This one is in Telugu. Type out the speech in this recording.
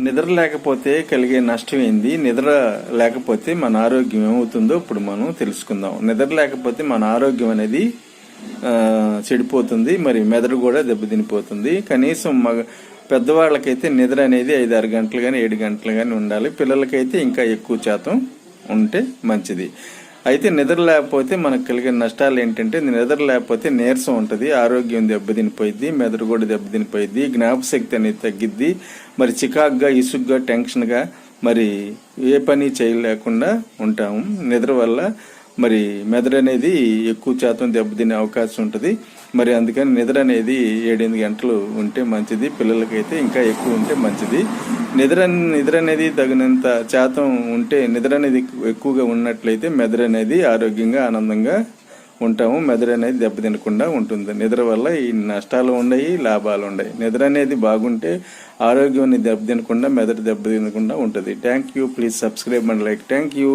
నిద్ర లేకపోతే కలిగే నష్టం ఏంది, నిద్ర లేకపోతే మన ఆరోగ్యం ఏమవుతుందో ఇప్పుడు మనం తెలుసుకుందాం. నిద్ర లేకపోతే మన ఆరోగ్యం అనేది చెడిపోతుంది, మరి మెదడు కూడా దెబ్బతినిపోతుంది. కనీసం పెద్దవాళ్ళకైతే నిద్ర అనేది 5-6 గంటలు కానీ 7 గంటలు కానీ ఉండాలి. పిల్లలకైతే ఇంకా ఎక్కువ శాతం ఉంటే మంచిది. అయితే నిద్ర లేకపోతే మనకు కలిగే నష్టాలు ఏంటంటే, నిద్ర లేకపోతే నీరసం ఉంటుంది, ఆరోగ్యం దెబ్బతినిపోయిద్ది, మెదడు కూడా దెబ్బతినిపోయిద్ది, జ్ఞాపశక్తి అనేది తగ్గిద్ది, మరి చికాగ్గా ఇసుగ్గా టెన్షన్గా మరి ఏ పని చేయలేకుండా ఉంటాము. నిద్ర వల్ల మరి మెదడు అనేది ఎక్కువ శాతం దెబ్బతినే అవకాశం ఉంటుంది. మరి అందుకని నిద్ర అనేది 7-8 గంటలు ఉంటే మంచిది, పిల్లలకైతే ఇంకా ఎక్కువ ఉంటే మంచిది. నిద్ర అనేది తగినంత శాతం ఉంటే, నిద్ర అనేది ఎక్కువగా ఉన్నట్లయితే మెదడు అనేది ఆరోగ్యంగా ఆనందంగా ఉంటాము, మెదడు అనేది దెబ్బతినకుండా ఉంటుంది. నిద్ర వల్ల ఈ నష్టాలు ఉన్నాయి, లాభాలు ఉన్నాయి. నిద్ర అనేది బాగుంటే ఆరోగ్యం దెబ్బతినకుండా, మెదడు దెబ్బతినకుండా ఉంటుంది. Thank you. Please subscribe and like. Thank you.